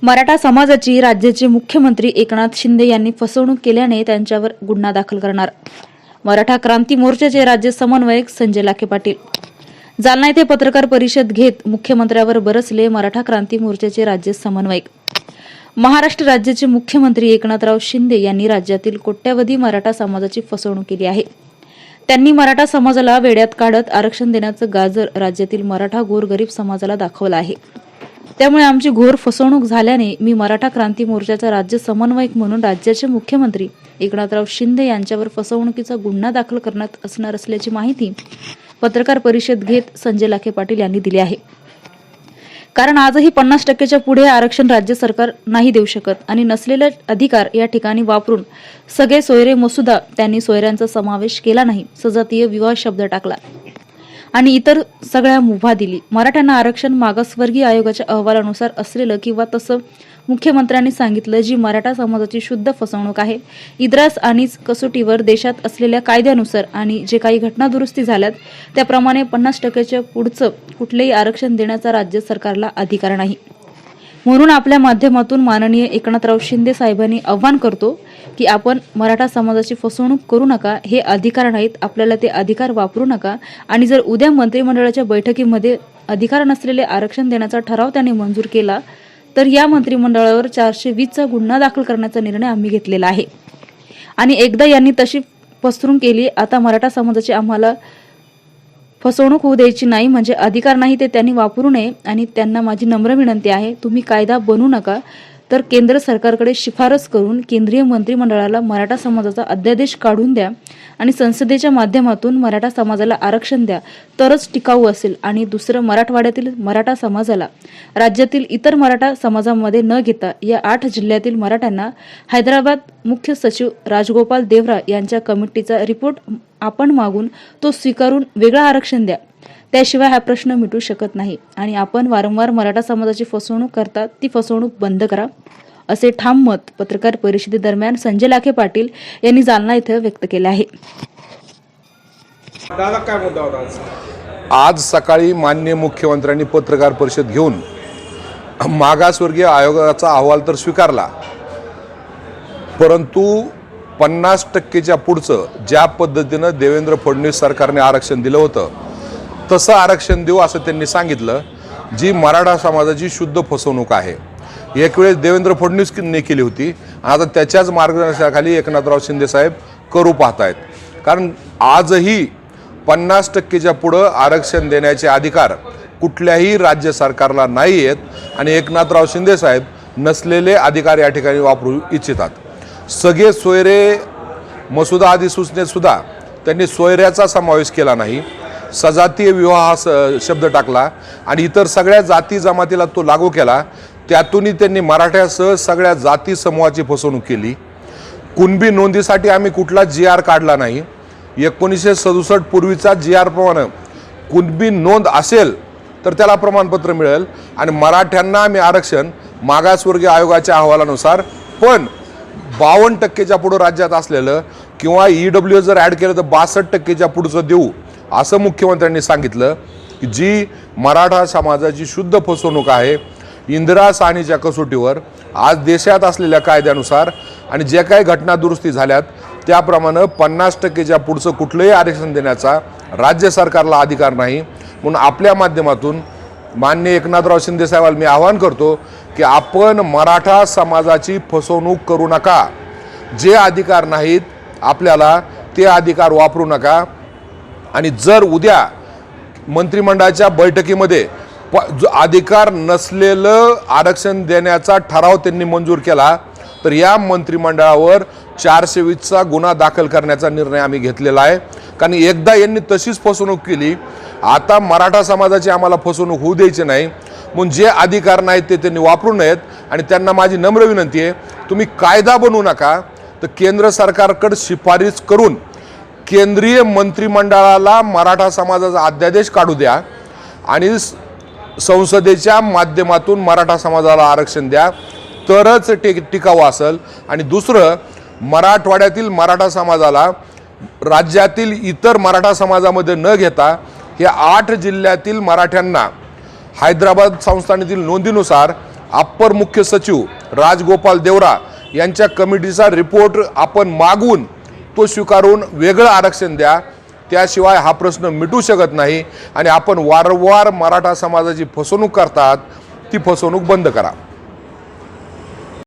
मराठा समाजाची राज्याचे मुख्यमंत्री एकनाथ शिंदे यांनी फसवणूक केल्याने त्यांच्यावर गुन्हा दाखल करणार. मराठा क्रांती मोर्चाचे राज्य समन्वयक संजय लाखे पाटील. जालना येथे पत्रकार परिषद घेत मुख्यमंत्र्यावर बरसले मराठा क्रांती मोर्चाचे राज्य समन्वयक. महाराष्ट्र राज्याचे मुख्यमंत्री एकनाथराव शिंदे यांनी राज्यातील कोट्यावधी मराठा समाजाची फसवणूक केली आहे. त्यांनी मराठा समाजाला वेड्यात काढत आरक्षण देण्याचं गाजर राज्यातील मराठा गोरगरीब समाजाला दाखवलं आहे. त्यामुळे आमची घोर फसवणूक झाल्याने मी मराठा क्रांती मोर्चाचा राज्य समन्वयक म्हणून राज्याचे मुख्यमंत्री एकनाथराव शिंदे यांच्यावर फसवणुकीचा गुन्हा दाखल करण्यात असणार असल्याची माहिती पत्रकार परिषद घेत संजय लाखे पाटील यांनी दिली आहे. कारण आजही 50% पुढे आरक्षण राज्य सरकार नाही देऊ शकत आणि नसलेले अधिकार या ठिकाणी वापरून सगळे सोयरे मसुदा त्यांनी सोयऱ्यांचा समावेश केला नाही, सजातीय विवाह शब्द टाकला आणि इतर सगळ्या मुभा दिली. मराठ्यांना आरक्षण मागासवर्गीय आयोगाच्या अहवालानुसार असलेलं किंवा तसं मुख्यमंत्र्यांनी सांगितलं, जी मराठा समाजाची शुद्ध फसवणूक आहे. इद्रास आणि कसोटीवर देशात असलेल्या कायद्यानुसार आणि जे काही घटना दुरुस्ती झाल्यात त्याप्रमाणे 50% पुढचं कुठलेही आरक्षण देण्याचा राज्य सरकारला अधिकार नाही. म्हणून आपल्या माध्यमातून माननीय एकनाथराव शिंदे साहेबांनी आव्हान करतो की आपण मराठा समाजाची फसवणूक करू नका. हे अधिकार नाहीत, आपल्याला ते अधिकार वापरू नका. आणि जर उद्या मंत्रिमंडळाच्या बैठकीमध्ये अधिकार नसलेले आरक्षण देण्याचा ठराव त्यांनी मंजूर केला तर या मंत्रिमंडळावर 420चा गुन्हा दाखल करण्याचा निर्णय आम्ही घेतलेला आहे. आणि एकदा यांनी तशी फसवणूक केली, आता मराठा समाजाची आम्हाला फसवणूक होऊ द्यायची नाही. म्हणजे अधिकार नाही ते त्यांनी वापरू नये. आणि त्यांना माझी नम्र विनंती आहे, तुम्ही कायदा बनवू नका, तर केंद्र सरकारकडे शिफारस करून केंद्रीय मंत्रिमंडळाला मराठा समाजाचा अध्यादेश काढून द्या आणि संसदेच्या माध्यमातून मराठा समाजाला आरक्षण द्या, तरच टिकाऊ असेल. आणि दुसरं, मराठवाड्यातील मराठा समाजाला राज्यातील इतर मराठा समाजामध्ये न घेता या 8 जिल्ह्यातील मराठ्यांना हैदराबाद मुख्य सचिव राजगोपाल देवरा यांच्या कमिटीचा रिपोर्ट आपण मागून तो स्वीकारून वेगळं आरक्षण द्या. त्याशिवाय हा प्रश्न मिटू शकत नाही. आणि आपण वारंवार मराठा समाजाची फसवणूक करता, ती फसवणूक बंद करा, असे ठाम मत पत्रकार परिषदेदरम्यान संजय लाखे पाटील यांनी जालना इथं व्यक्त केले आहे. आज सकाळी माननीय मुख्यमंत्र्यांनी पत्रकार परिषद घेऊन मागासवर्गीय आयोगाचा अहवाल तर स्वीकारला, परंतु 50%च्या पुढचं ज्या पद्धतीनं देवेंद्र फडणवीस सरकारने आरक्षण दिलं होतं तसं आरक्षण देऊ असं त्यांनी सांगितलं, जी मराठा समाजाची शुद्ध फसवणूक आहे. एक वेळेस देवेंद्र फडणवीसने केली होती, आता त्याच्याच मार्गदर्शनाखाली एकनाथराव शिंदे साहेब करू पाहतायत. कारण आजही 50%च्या पुढं आरक्षण देण्याचे अधिकार कुठल्याही राज्य सरकारला नाही आहेत आणि एकनाथराव शिंदे साहेब नसलेले अधिकार या ठिकाणी वापरू इच्छितात. सगळे सोयरे मसुदा अधिसूचनेत सुद्धा त्यांनी सोयऱ्याचा समावेश केला नाही, सजातीय विवाह शब्द टाकला आणि इतर सगळ्या जाती जमातीला तो लागू केला. त्यातूनही त्यांनी मराठ्यासह सगळ्या जाती समूहाची फसवणूक केली. कुणबी नोंदीसाठी आम्ही कुठला GR काढला नाही. 1967 पूर्वीचा GR प्रमाणे कुणबी नोंद असेल तर त्याला प्रमाणपत्र मिळेल आणि मराठ्यांना आम्ही आरक्षण मागासवर्गीय आयोगाच्या अहवालानुसार पण 52%च्या पुढं राज्यात असलेलं किंवा EWS जर ॲड केलं तर 62%च्या पुढचं देऊ असं मुख्यमंत्र्यांनी सांगितलं, की जी मराठा समाजाची शुद्ध फसवणूक आहे. इंदिरा साहनीच्या कसोटीवर आज देशात असलेल्या कायद्यानुसार आणि जे काही घटना दुरुस्ती झाल्यात त्याप्रमाणे 50%च्या पुढचं कुठलंही आरक्षण देण्याचा राज्य सरकारला अधिकार नाही. म्हणून आपल्या माध्यमातून माननीय एकनाथराव शिंदे साहेबांना मी आवाहन करतो की आपण मराठा समाजाची फसवणूक करू नका. जे अधिकार नाहीत आपल्याला ते अधिकार वापरू नका. आणि जर उद्या मंत्रिमंडळाच्या बैठकीमध्ये अधिकार नसलेलं आरक्षण देण्याचा ठराव त्यांनी मंजूर केला तर या मंत्रिमंडळावर 420चा गुन्हा दाखल करण्याचा निर्णय आम्ही घेतलेला आहे. कारण एकदा यांनी तशीच फसवणूक केली, आता मराठा समाजाची आम्हाला फसवणूक होऊ द्यायची नाही. म्हणून जे अधिकार नाहीत ते त्यांनी वापरू नयेत. आणि त्यांना माझी नम्र विनंती आहे, तुम्ही कायदा बनवू नका, तर केंद्र सरकारकडे शिफारस करून केंद्रीय मंत्रिमंडळाला मराठा समाजाचा अध्यादेश काढू द्या आणि संसदेच्या माध्यमातून मराठा समाजाला आरक्षण द्या, तरच टिकाऊ असेल. आणि दुसरं, मराठवाड्यातील मराठा समाजाला राज्यातील इतर मराठा समाजामध्ये न घेता या 8 जिल्ह्यातील मराठ्यांना हैदराबाद संस्थानातील नोंदीनुसार अप्पर मुख्य सचिव राजगोपाल देवरा यांच्या कमिटीचा रिपोर्ट आपण मागून तो स्वीकारून वेगळं आरक्षण द्या, त्याशिवाय हा प्रश्न मिटू शकत नाही आणि आपण वारंवार मराठा समाजाची फसवणूक करतात ती फसवणूक बंद करा।